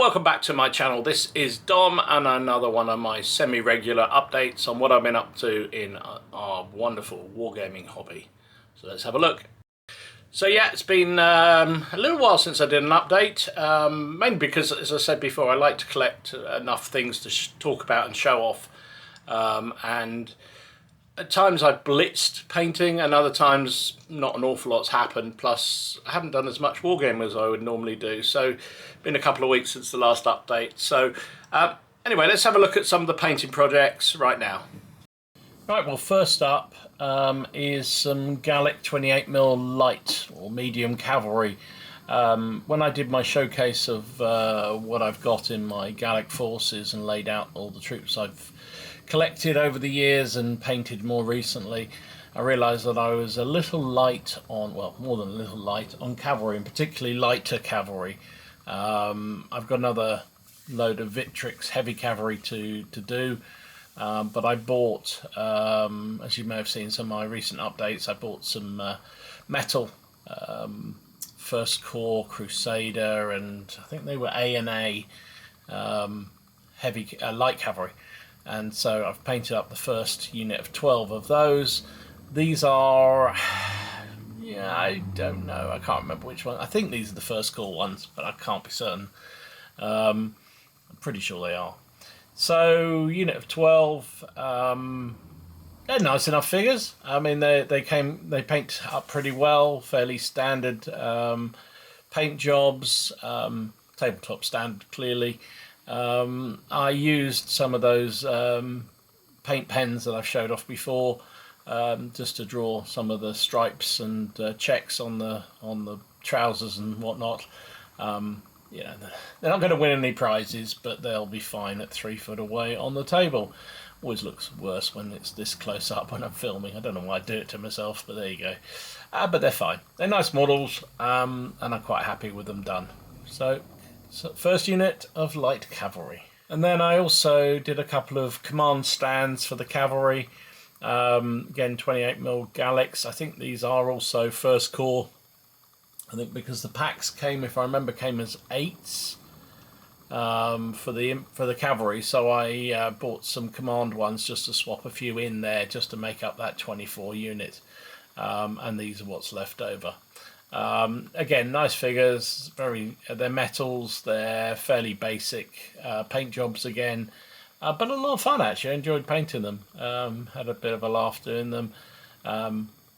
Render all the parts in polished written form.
welcome back to my channel. This is Dom and another one of my semi-regular updates on what I've been up to in our wonderful wargaming hobby. So let's have a look. So yeah, it's been a little while since I did an update, mainly because, as I said before, I like to collect enough things to talk about and show off, and at times I've blitzed painting and other times not an awful lot's happened, plus I haven't done as much wargaming as I would normally do, so been a couple of weeks since the last update. So anyway, let's have a look at some of the painting projects right now. Right, well, first up is some Gallic 28mm light or medium cavalry. When I did my showcase of what I've got in my Gallic forces and laid out all the troops I've collected over the years and painted more recently, I realised that I was a little light on, well, more than a little light on cavalry, and particularly lighter cavalry. I've got another load of Victrix heavy cavalry to do, but I bought, as you may have seen some of my recent updates, I bought some metal First Corps Crusader, and I think they were A&A heavy light cavalry. And so I've painted up the first unit of 12 of those. These are, yeah, I don't know, I can't remember which one. I think these are the First Corps ones, but I can't be certain. I'm pretty sure they are. So unit of 12, they're nice enough figures. I mean, they paint up pretty well, fairly standard paint jobs, tabletop standard clearly. I used some of those paint pens that I've showed off before, just to draw some of the stripes and checks on the trousers and whatnot. You know, they're not going to win any prizes, but they'll be fine at 3 foot away on the table. Always looks worse when it's this close up when I'm filming. I don't know why I do it to myself, but there you go. But they're fine. They're nice models, and I'm quite happy with them done. So first unit of light cavalry. And then I also did a couple of command stands for the cavalry. Again, 28mm Gallics. I think these are also First Corps. I think because the packs came, if I remember, came as 8s for the cavalry. So I bought some command ones just to swap a few in there, just to make up that 24 unit. And these are what's left over. Again, nice figures, they're metals, they're fairly basic paint jobs again, but a lot of fun actually. I enjoyed painting them, had a bit of a laugh doing them.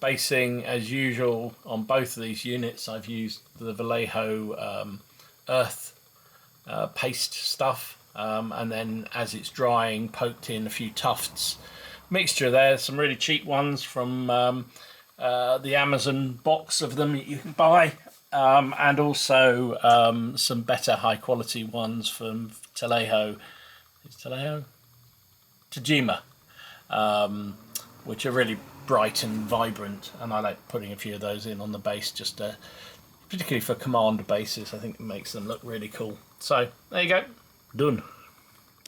Basing, as usual, on both of these units, I've used the Vallejo earth paste stuff, and then as it's drying, poked in a few tufts. Mixture there, some really cheap ones from the Amazon box of them you can buy, and also some better high quality ones from Tajima, which are really bright and vibrant, and I like putting a few of those in on the base, just particularly for command bases. I think it makes them look really cool. So there you go, done.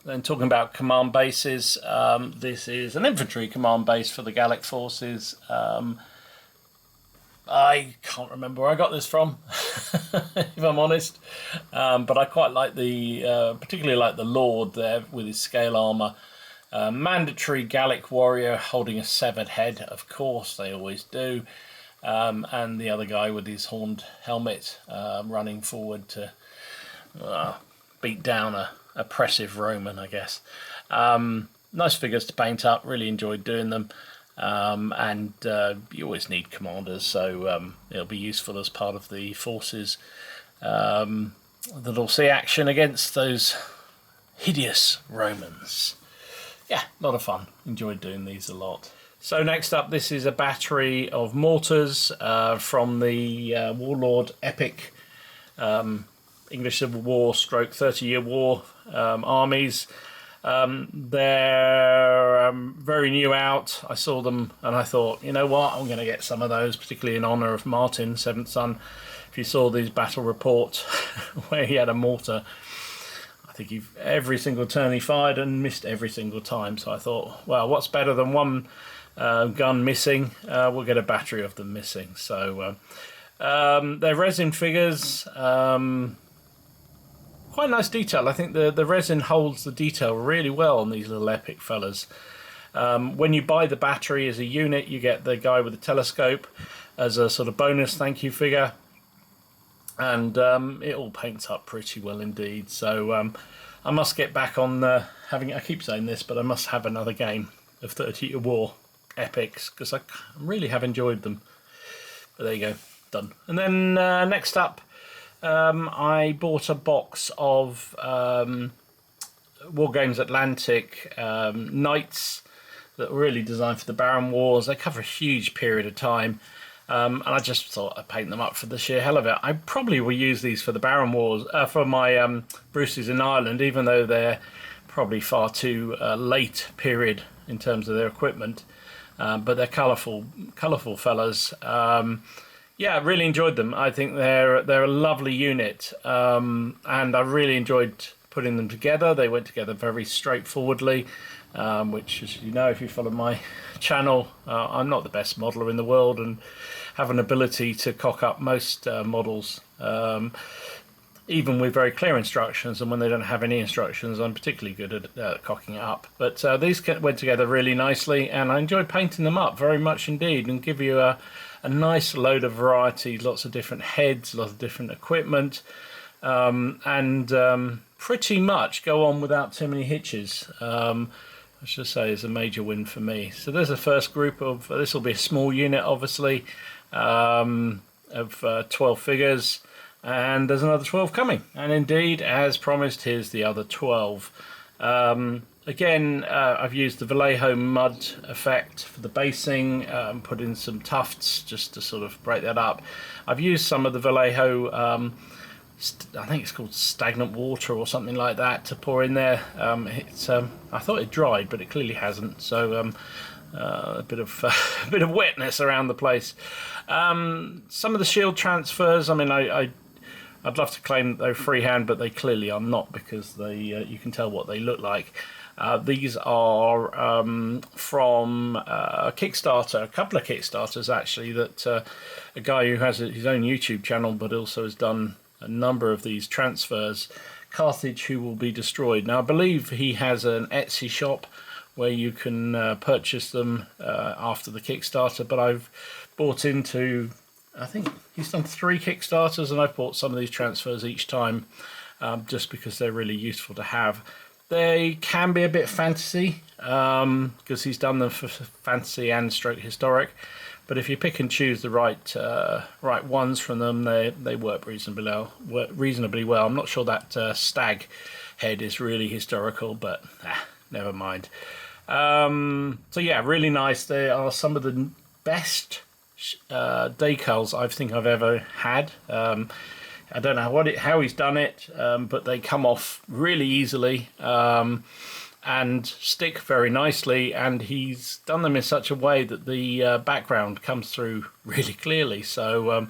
Then talking about command bases, this is an infantry command base for the Gallic forces. I can't remember where I got this from, if I'm honest, but I quite like particularly like the Lord there with his scale armour. Mandatory Gallic warrior holding a severed head, of course, they always do, and the other guy with his horned helmet running forward to beat down a oppressive Roman, I guess. Nice figures to paint up, really enjoyed doing them. And you always need commanders, so it'll be useful as part of the forces that'll see action against those hideous Romans. Yeah, a lot of fun. Enjoyed doing these a lot. So next up, this is a battery of mortars from the Warlord Epic English Civil War / 30-year war armies. They're very new out. I saw them and I thought, you know what, I'm going to get some of those, particularly in honour of Martin, 7th son. If you saw these battle reports where he had a mortar, I think every single turn he fired and missed every single time. So I thought, well, what's better than one gun missing? We'll get a battery of them missing. So they're resin figures. quite nice detail. I think the resin holds the detail really well on these little epic fellas. When you buy the battery as a unit, you get the guy with the telescope as a sort of bonus thank you figure, and it all paints up pretty well indeed. So I must get back on having, I keep saying this, but I must have another game of 30-Year War epics, because I really have enjoyed them. But there you go, done. And then next up, I bought a box of War Games Atlantic Knights that were really designed for the Baron Wars. They cover a huge period of time, and I just thought I'd paint them up for the sheer hell of it. I probably will use these for the Baron Wars, for my Bruces in Ireland, even though they're probably far too late period in terms of their equipment. But they're colourful fellas. Yeah, I really enjoyed them. I think they're a lovely unit, and I really enjoyed putting them together. They went together very straightforwardly, which, as you know, if you follow my channel, I'm not the best modeler in the world and have an ability to cock up most models, even with very clear instructions, and when they don't have any instructions, I'm particularly good at cocking it up. But these went together really nicely, and I enjoyed painting them up very much indeed, and give you a nice load of variety, lots of different heads, lots of different equipment, and pretty much go on without too many hitches. I should say is a major win for me. So there's the first group of, this will be a small unit obviously, of 12 figures, and there's another 12 coming, and indeed, as promised, here's the other 12. Again, I've used the Vallejo mud effect for the basing, put in some tufts just to sort of break that up. I've used some of the Vallejo, I think it's called stagnant water or something like that, to pour in there. I thought it dried, but it clearly hasn't, so a bit of a bit of wetness around the place. Some of the shield transfers, I mean, I'd love to claim that they're freehand, but they clearly are not, because they you can tell what they look like. These are from a Kickstarter, a couple of Kickstarters actually, that a guy who has his own YouTube channel but also has done a number of these transfers, Carthage Who Will Be Destroyed. Now I believe he has an Etsy shop where you can purchase them after the Kickstarter, but I've bought into, I think he's done 3 Kickstarters, and I've bought some of these transfers each time, just because they're really useful to have. They can be a bit fantasy, because he's done them for fantasy and stroke historic, but if you pick and choose the right ones from them, they work reasonably well. I'm not sure that stag head is really historical, but never mind. So yeah, really nice. They are some of the best decals I think I've ever had. I don't know how he's done it, but they come off really easily and stick very nicely, and he's done them in such a way that the background comes through really clearly, so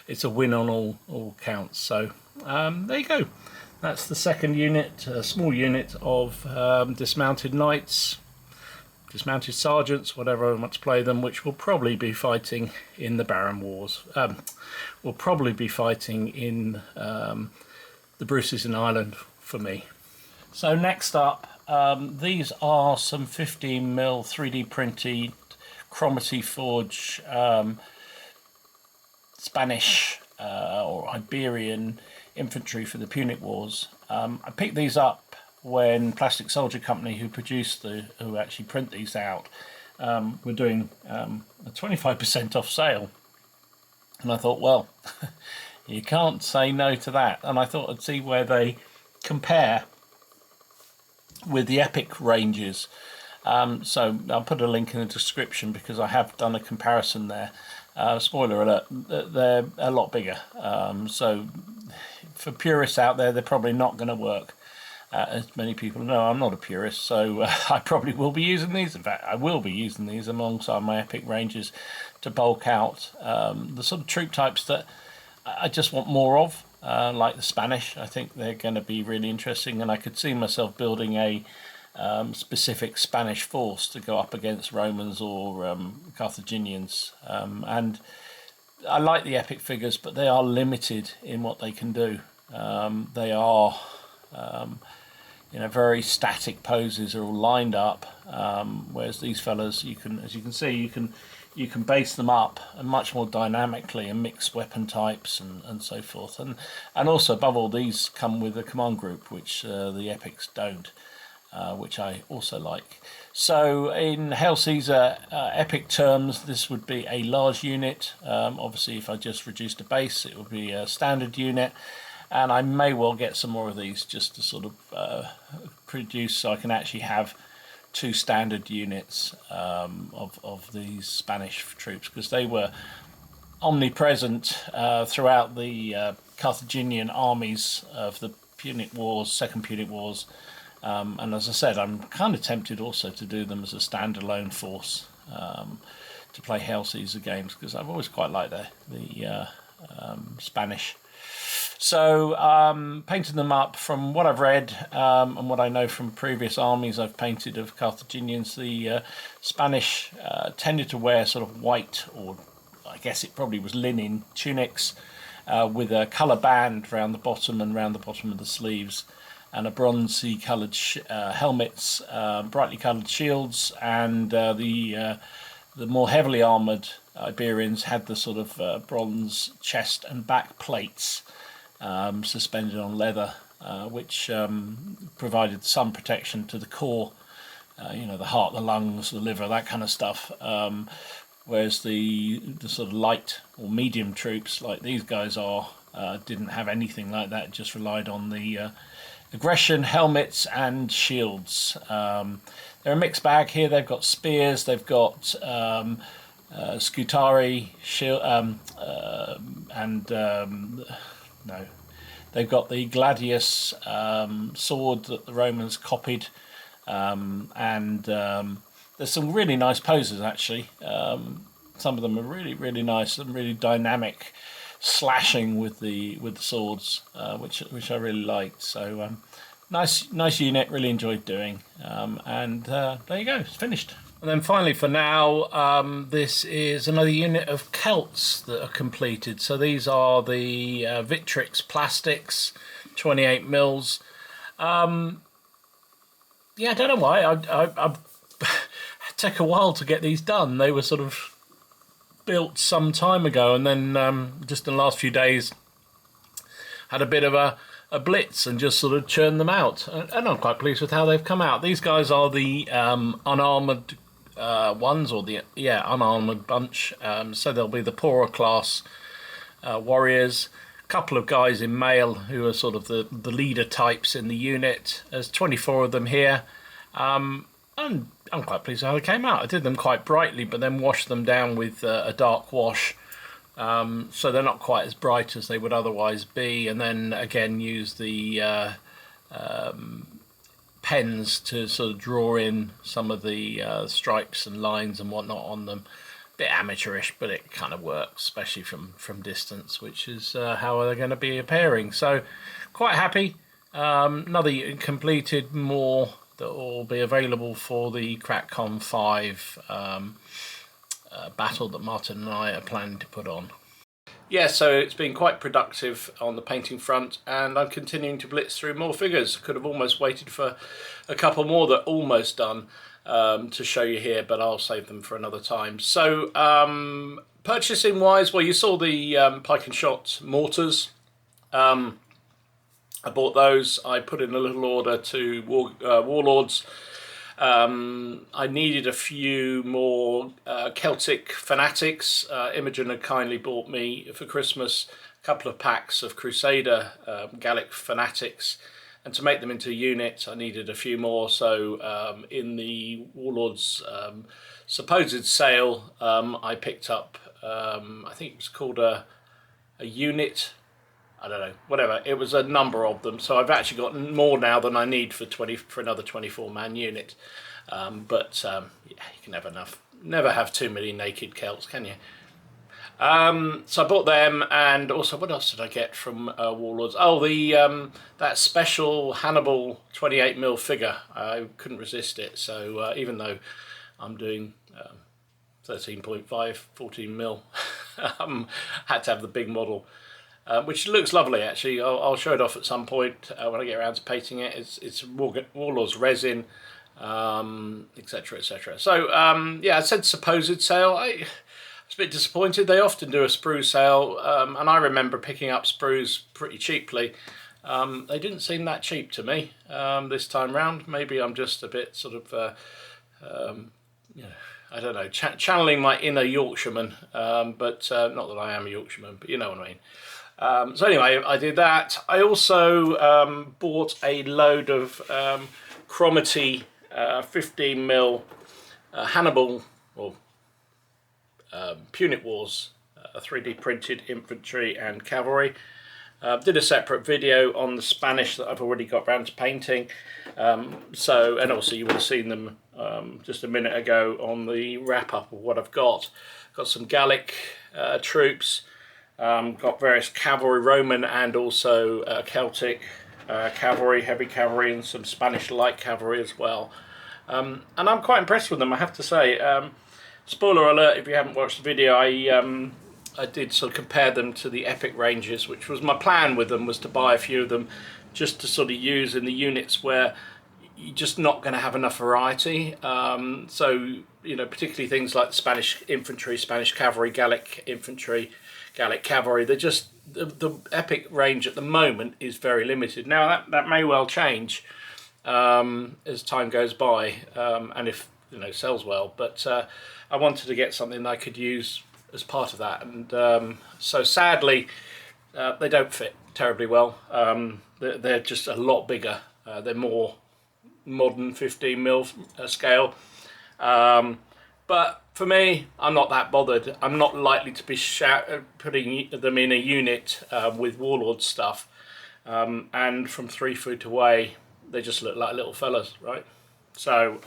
it's a win on all counts. So there you go. That's the second unit, a small unit of dismounted knights, dismounted sergeants, whatever I want to play them, which will probably be fighting in the Baron Wars. Will probably be fighting in the Bruces in Ireland for me. So next up, these are some 15mm 3D printed Cromarty Forge Spanish or Iberian infantry for the Punic Wars. I picked these up when Plastic Soldier Company, who actually print these out, were doing a 25% off sale, and I thought, well, you can't say no to that. And I thought I'd see where they compare with the epic ranges. So I'll put a link in the description, because I have done a comparison there. Spoiler alert, they're a lot bigger. So for purists out there, they're probably not going to work. As many people know, I'm not a purist, so I probably will be using these. In fact, I will be using these alongside my epic ranges to bulk out the sort of troop types that I just want more of, like the Spanish. I think they're going to be really interesting, and I could see myself building a specific Spanish force to go up against Romans or Carthaginians. And I like the epic figures, but they are limited in what they can do. They are you know, very static poses are all lined up, whereas these fellas, you can, as you can see, you can base them up and much more dynamically and mix weapon types and so forth, and also above all, these come with a command group, which the epics don't, which I also like. So in Hail Caesar epic terms, this would be a large unit. Obviously, if I just reduced the base, it would be a standard unit. And I may well get some more of these just to sort of produce, so I can actually have 2 standard units of these Spanish troops, because they were omnipresent throughout the Carthaginian armies of the Punic Wars, Second Punic Wars. And as I said, I'm kind of tempted also to do them as a standalone force to play Hail Caesar games, because I've always quite liked the Spanish. So painted them up. From what I've read and what I know from previous armies I've painted of Carthaginians, the Spanish tended to wear sort of white, or I guess it probably was linen tunics with a colour band around the bottom and around the bottom of the sleeves, and a bronzy coloured helmets, brightly coloured shields, and the more heavily armoured Iberians had the sort of bronze chest and back plates suspended on leather, which provided some protection to the core, you know, the heart, the lungs, the liver, that kind of stuff. Whereas the sort of light or medium troops, like these guys are, didn't have anything like that, just relied on the aggression, helmets and shields. They're a mixed bag here. They've got spears, they've got scutari, shield, no, they've got the gladius sword that the Romans copied, and there's some really nice poses actually. Some of them are really nice and really dynamic, slashing with the swords, which I really liked. So nice unit, really enjoyed doing, and there you go, it's finished. And then finally, for now, this is another unit of Celts that are completed. So these are the Victrix plastics, 28 mils. Yeah, I don't know why. I take a while to get these done. They were sort of built some time ago, and then just in the last few days had a bit of a blitz and just sort of churned them out. And I'm quite pleased with how they've come out. These guys are the unarmoured ones, or the unarmoured bunch, so there'll be the poorer class warriors, a couple of guys in mail who are sort of the leader types in the unit. There's 24 of them here, and I'm quite pleased with how they came out. I did them quite brightly, but then washed them down with a dark wash, so they're not quite as bright as they would otherwise be, and then again use the pens to sort of draw in some of the stripes and lines and whatnot on them. Bit amateurish, but it kind of works, especially from distance, which is how they're going to be appearing. So quite happy. Another completed, more that will be available for the CrackCon 5 battle that Martin and I are planning to put on. Yeah, so it's been quite productive on the painting front, and I'm continuing to blitz through more figures. Could have almost waited for a couple more that are almost done to show you here, but I'll save them for another time. So purchasing wise, well, you saw the pike and shot mortars. I bought those. I put in a little order to Warlords. I needed a few more Celtic fanatics. Imogen had kindly bought me for Christmas a couple of packs of Crusader Gallic fanatics, and to make them into a unit I needed a few more. So in the Warlords supposed sale, I picked up, I think it was called a unit, I don't know, whatever. It was a number of them, so I've actually got more now than I need for another 24-man unit. Yeah, you can never have too many naked Celts, can you? So I bought them, and also what else did I get from Warlords? Oh, the that special Hannibal 28mm figure. I couldn't resist it. So even though I'm doing 13.5, 14mm, had to have the big model. which looks lovely actually. I'll show it off at some point when I get around to painting it. It's Warlord's resin, etc, etc. So yeah, I said supposed sale. I was a bit disappointed. They often do a sprue sale, and I remember picking up sprues pretty cheaply. They didn't seem that cheap to me this time round. Maybe I'm just a bit sort of, you know, I don't know, channeling my inner Yorkshireman, but not that I am a Yorkshireman, but you know what I mean. So anyway, I did that. I also bought a load of Cromarty 15mm Hannibal, or Punit Wars 3D printed infantry and cavalry. Did a separate video on the Spanish that I've already got round to painting. And also you would have seen them just a minute ago on the wrap up of what I've got. Got some Gallic troops, got various cavalry, Roman and also Celtic cavalry, heavy cavalry, and some Spanish light cavalry as well. And I'm quite impressed with them, I have to say. Spoiler alert if you haven't watched the video, I did sort of compare them to the epic ranges, which was my plan with them, was to buy a few of them just to sort of use in the units where you're just not going to have enough variety. So, you know, particularly things like Spanish infantry, Spanish cavalry, Gallic infantry, Gallic cavalry, they're just, the epic range at the moment is very limited. Now that may well change as time goes by, and if, you know, sells well, but I wanted to get something that I could use as part of that, and so sadly they don't fit terribly well. They're just a lot bigger. They're more modern 15mm scale, but for me, I'm not that bothered. I'm not likely to be putting them in a unit with Warlord stuff, and from 3 foot away they just look like little fellas, right? So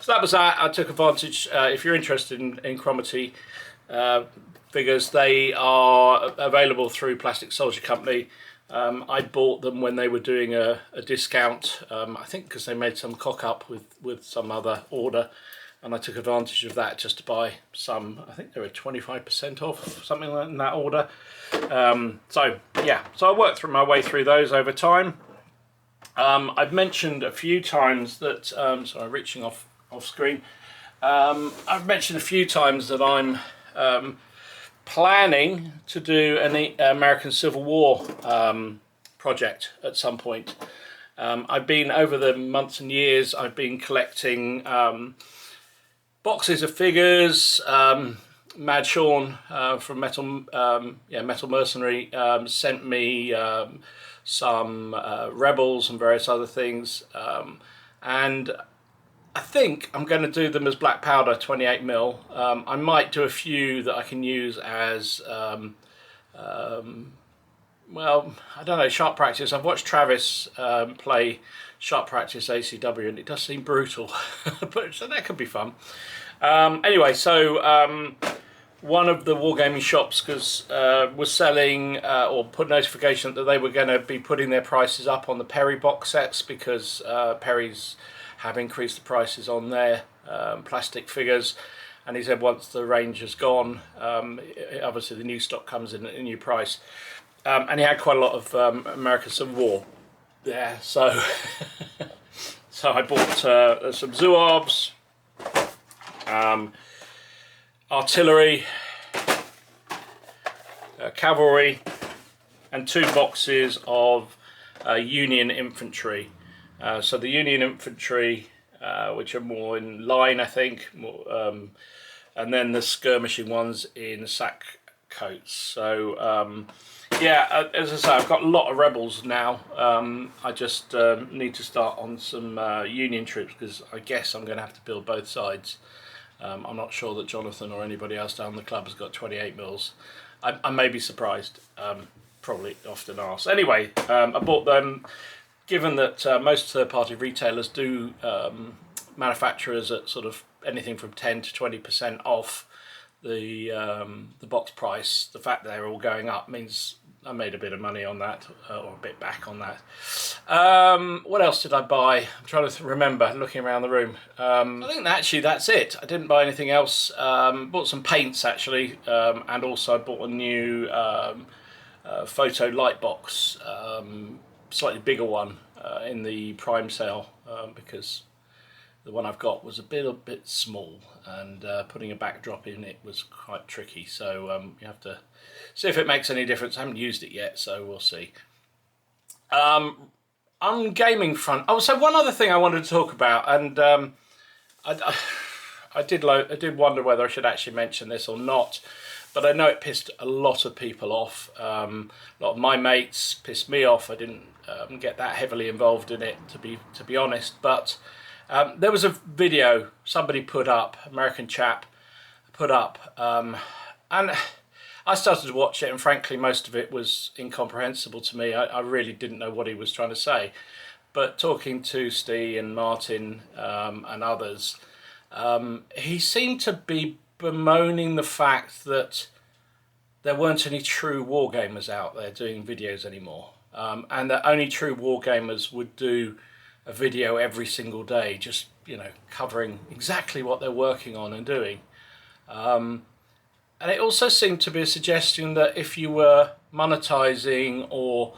so that was that. I took advantage. If you're interested in Cromarty figures, they are available through Plastic Soldier Company. I bought them when they were doing a discount, I think because they made some cock up with some other order, and I took advantage of that just to buy some. I think they were 25% off, something like in that order. So yeah, so I worked through my way through those over time. I've mentioned a few times that, sorry, reaching off screen. I've mentioned a few times that I'm planning to do an American Civil War project at some point. I've been, over the months and years, I've been collecting boxes of figures. Mad Sean from Metal Mercenary sent me some Rebels and various other things, and I think I'm going to do them as black powder 28mm. I might do a few that I can use as well, I don't know, sharp practice. I've watched Travis play sharp practice ACW, and it does seem brutal, but so that could be fun. Anyway, so one of the wargaming shops was selling or put notification that they were going to be putting their prices up on the Perry box sets, because Perry's have increased the prices on their plastic figures, and he said once the range has gone, obviously the new stock comes in at a new price, and he had quite a lot of American Civil War there, so so I bought some Zouaves, artillery, cavalry, and 2 boxes of Union infantry. So the Union infantry, which are more in line, I think, and then the skirmishing ones in sack coats. So yeah, as I say, I've got a lot of rebels now. I just need to start on some Union troops, because I guess I'm going to have to build both sides. I'm not sure that Jonathan or anybody else down the club has got 28mm. I may be surprised. Probably often asked. Anyway, I bought them. Given that most third-party retailers do manufacturers at sort of anything from 10 to 20% off the box price, the fact that they're all going up means I made a bit of money on that, or a bit back on that. What else did I buy? I'm trying to remember, looking around the room. I think actually that's it. I didn't buy anything else. Bought some paints actually, and also I bought a new photo light box, slightly bigger one in the Prime sale, because the one I've got was a bit small, and putting a backdrop in it was quite tricky. So you have to see if it makes any difference. I haven't used it yet, so we'll see. On gaming front, oh, so one other thing I wanted to talk about, and I did wonder whether I should actually mention this or not, but I know it pissed a lot of people off. A lot of my mates pissed me off. I didn't get that heavily involved in it, to be honest, but there was a video somebody put up, American chap put up, and I started to watch it, and frankly most of it was incomprehensible to me. I really didn't know what he was trying to say, but talking to Steve and Martin and others, he seemed to be bemoaning the fact that there weren't any true wargamers out there doing videos anymore, and that only true wargamers would do a video every single day, just, you know, covering exactly what they're working on and doing. And it also seemed to be a suggestion that if you were monetizing or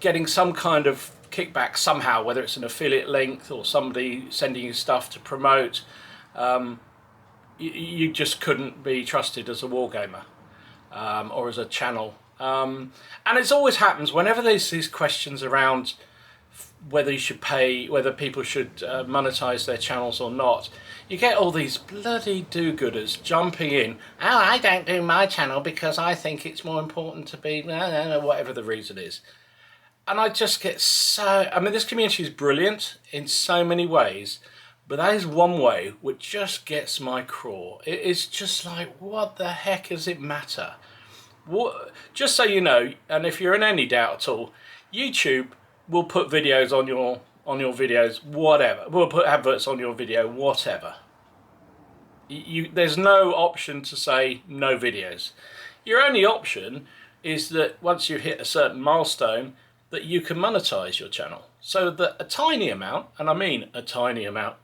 getting some kind of kickback somehow, whether it's an affiliate link or somebody sending you stuff to promote, you just couldn't be trusted as a wargamer or as a channel. And it always happens whenever there's these questions around whether you should pay, whether people should monetize their channels or not. You get all these bloody do-gooders jumping in. Oh, I don't do my channel because I think it's more important to be, whatever the reason is. And I just get so, I mean, this community is brilliant in so many ways, but that is one way which just gets my craw. It is just like, what the heck does it matter? What, just so you know, and if you're in any doubt at all, YouTube will put videos on your videos, whatever. We'll put adverts on your video, whatever. There's no option to say no videos. Your only option is that once you hit a certain milestone, that you can monetize your channel, so that a tiny amount, and I mean a tiny amount,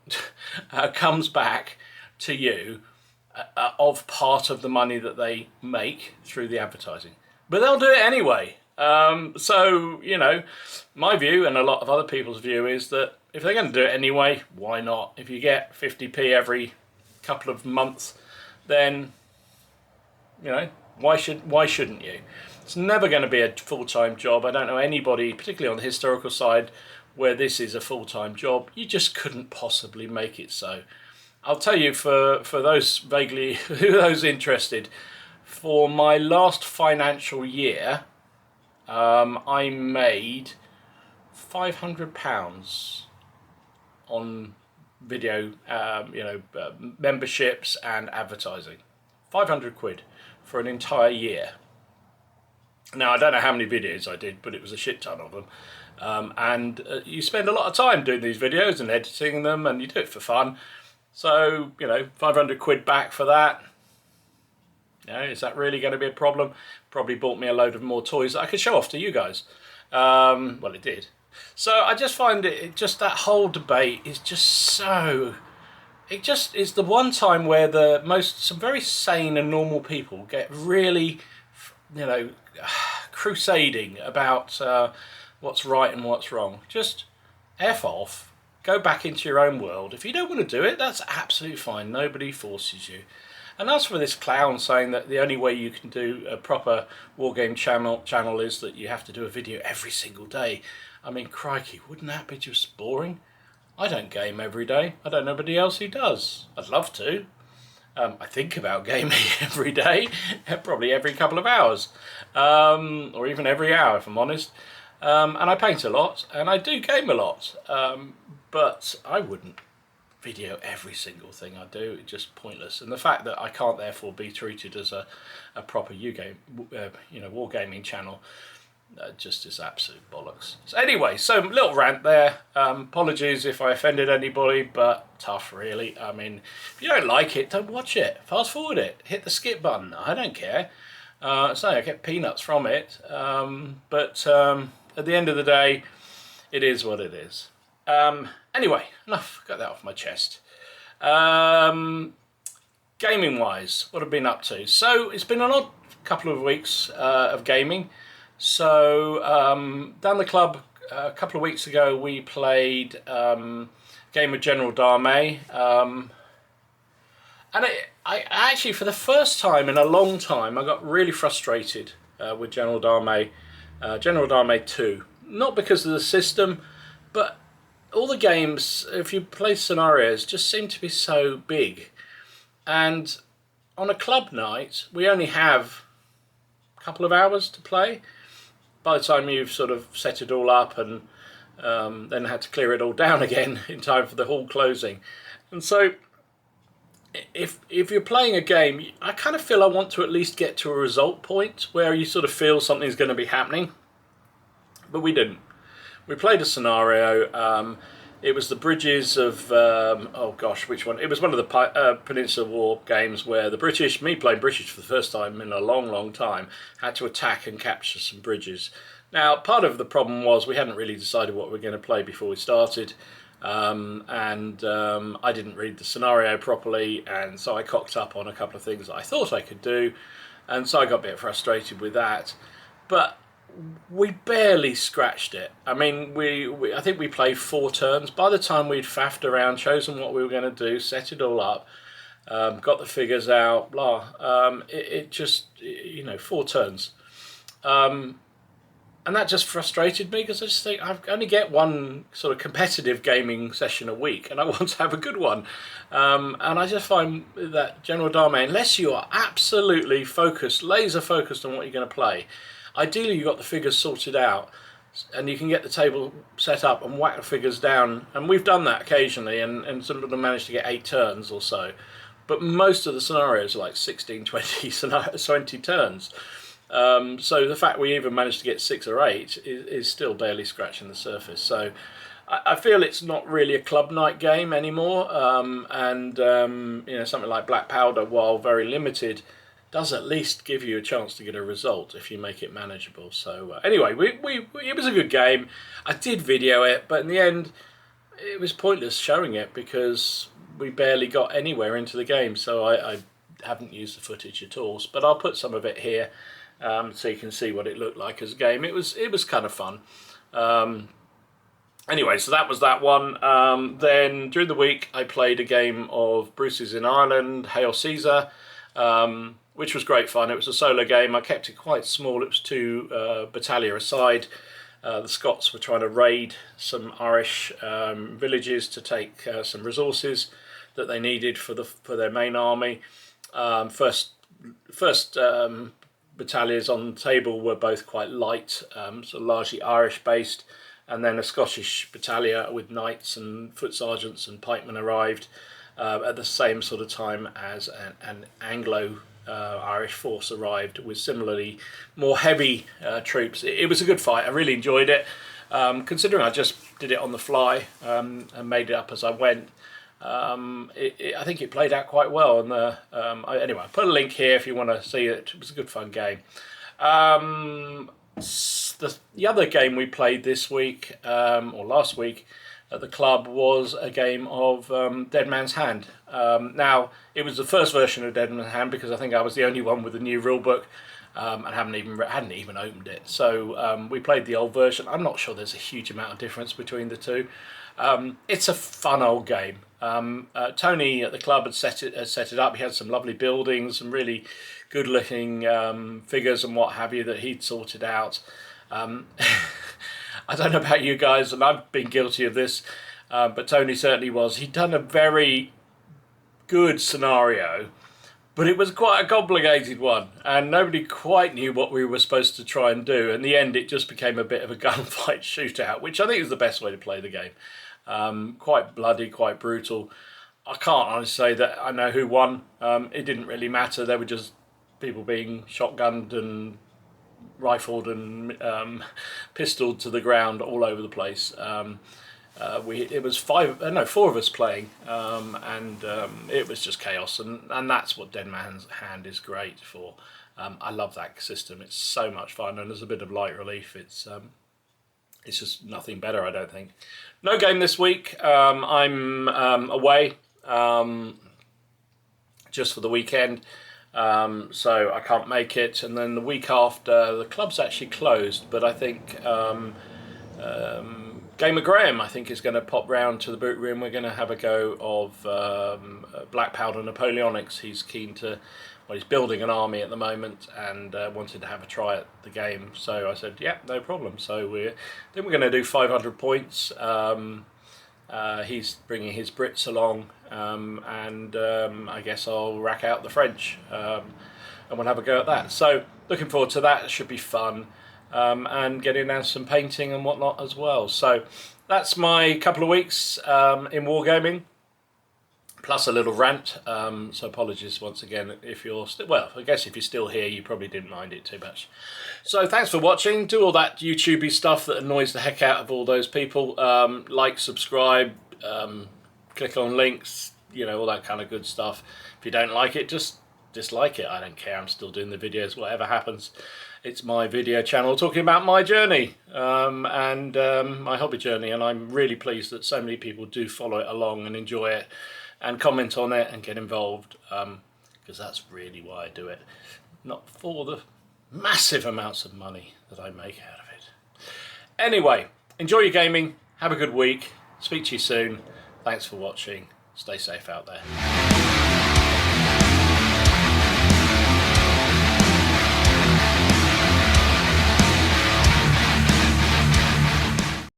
comes back to you of part of the money that they make through the advertising. But they'll do it anyway. So, you know, my view and a lot of other people's view is that if they're going to do it anyway, why not? If you get 50p every couple of months, then, you know, why shouldn't you? It's never going to be a full-time job. I don't know anybody, particularly on the historical side, where this is a full-time job. You just couldn't possibly make it so. I'll tell you, for those vaguely, those interested, for my last financial year, I made £500 on video, memberships and advertising. 500 quid for an entire year. Now, I don't know how many videos I did, but it was a shit ton of them. And you spend a lot of time doing these videos and editing them, and you do it for fun. So, you know, 500 quid back for that. You know, is that really going to be a problem? Probably bought me a load of more toys that I could show off to you guys. Well, it did. So I just find just that whole debate is just so... It just is the one time where some very sane and normal people get really, you know, crusading about what's right and what's wrong. Just F off, go back into your own world. If you don't want to do it, that's absolutely fine. Nobody forces you. And as for this clown saying that the only way you can do a proper wargame channel is that you have to do a video every single day, I mean, crikey, wouldn't that be just boring? I don't game every day. I don't know anybody else who does. I'd love to. I think about gaming every day, probably every couple of hours, or even every hour if I'm honest. And I paint a lot, and I do game a lot, but I wouldn't video every single thing I do. It's just pointless. And the fact that I can't therefore be treated as a proper wargaming channel just is absolute bollocks. So anyway, so little rant there. Apologies if I offended anybody, but tough really. I mean, if you don't like it, don't watch it. Fast forward it. Hit the skip button. I don't care. So I get peanuts from it. But at the end of the day, it is what it is. Anyway, enough. Got that off my chest. Gaming wise, what I've been up to. So it's been an odd couple of weeks of gaming. So down the club a couple of weeks ago we played a game of General Dame, and I actually, for the first time in a long time, I got really frustrated with General Dame, General Dame 2. Not because of the system, but all the games, if you play scenarios, just seem to be so big. And on a club night, we only have a couple of hours to play. By the time you've sort of set it all up and then had to clear it all down again in time for the hall closing. And so if you're playing a game, I kind of feel I want to at least get to a result point where you sort of feel something's going to be happening. But we didn't. We played a scenario. It was the Bridges of, oh gosh, which one? It was one of the Peninsula War games where the British, me playing British for the first time in a long, long time, had to attack and capture some bridges. Now, part of the problem was we hadn't really decided what we were going to play before we started. I didn't read the scenario properly, and so I cocked up on a couple of things that I thought I could do, and so I got a bit frustrated with that. But we barely scratched it. I mean, I think we played 4 turns. By the time we'd faffed around, chosen what we were going to do, set it all up, got the figures out, blah, it just, 4 turns. And that just frustrated me because I just think I only get one sort of competitive gaming session a week, and I want to have a good one. And I just find that General Dame, unless you are absolutely focused, laser focused on what you're going to play, ideally you've got the figures sorted out and you can get the table set up and whack the figures down. And we've done that occasionally, and some of them managed to get 8 turns or so. But most of the scenarios are like 16, 20 turns. So the fact we even managed to get 6 or 8 is still barely scratching the surface. So I feel it's not really a club night game anymore. Something like Black Powder, while very limited, does at least give you a chance to get a result if you make it manageable. So anyway, it was a good game. I did video it, but in the end, it was pointless showing it because we barely got anywhere into the game. So I haven't used the footage at all. But I'll put some of it here. So you can see what it looked like as a game. It was kind of fun. Anyway, so that was that one. Then during the week I played a game of Bruce's in Ireland, Hail Caesar, which was great fun. It was a solo game. I kept it quite small. It was 2 battalion aside. The Scots were trying to raid some Irish villages to take some resources that they needed for their main army. First battalions on the table were both quite light, so largely Irish based, and then a Scottish battalion with knights and foot sergeants and pikemen arrived at the same sort of time as an Anglo Irish force arrived with similarly more heavy troops. It was a good fight. I really enjoyed it, considering I just did it on the fly and made it up as I went. I think it played out quite well, and anyway, I put a link here if you want to see it. It was a good fun game. The other game we played this week, or last week, at the club was a game of Dead Man's Hand. Now, it was the first version of Dead Man's Hand because I think I was the only one with the new rulebook, and hadn't even opened it. So we played the old version. I'm not sure there's a huge amount of difference between the two. It's a fun old game. Tony at the club had set it up. He had some lovely buildings, some really good looking figures and what have you that he'd sorted out. I don't know about you guys, and I've been guilty of this, but Tony certainly was. He'd done a very good scenario, but it was quite a complicated one, and nobody quite knew what we were supposed to try and do. In the end, it just became a bit of a gunfight shootout, which I think is the best way to play the game. Quite bloody, quite brutal. I can't honestly say that I know who won. It didn't really matter. They were just people being shotgunned and rifled and pistoled to the ground all over the place. It was 4 of us playing, and it was just chaos, and that's what Dead Man's Hand is great for. I love that system. It's so much fun, and there's a bit of light relief. It's just nothing better, I don't think. No game this week. I'm away just for the weekend. so I can't make it. And then the week after, the club's actually closed, but I think Gamer Graham, I think, is going to pop round to the boot room. We're going to have a go of Black Powder Napoleonics. He's keen to, well, he's building an army at the moment and wanted to have a try at the game. So I said, yeah, no problem. So we're going to do 500 points. He's bringing his Brits along, and I guess I'll rack out the French, and we'll have a go at that. So looking forward to that. It should be fun. And getting down some painting and whatnot as well. So that's my couple of weeks in wargaming, plus a little rant. So apologies once again if you're well, I guess if you're still here, you probably didn't mind it too much. So thanks for watching. Do all that YouTubey stuff that annoys the heck out of all those people. Like, subscribe, click on links, you know, all that kind of good stuff. If you don't like it, just dislike it. I don't care. I'm still doing the videos, whatever happens. It's my video channel talking about my journey and my hobby journey, and I'm really pleased that so many people do follow it along and enjoy it and comment on it and get involved, because that's really why I do it, not for the massive amounts of money that I make out of it. Anyway, enjoy your gaming, have a good week, speak to you soon, thanks for watching, stay safe out there.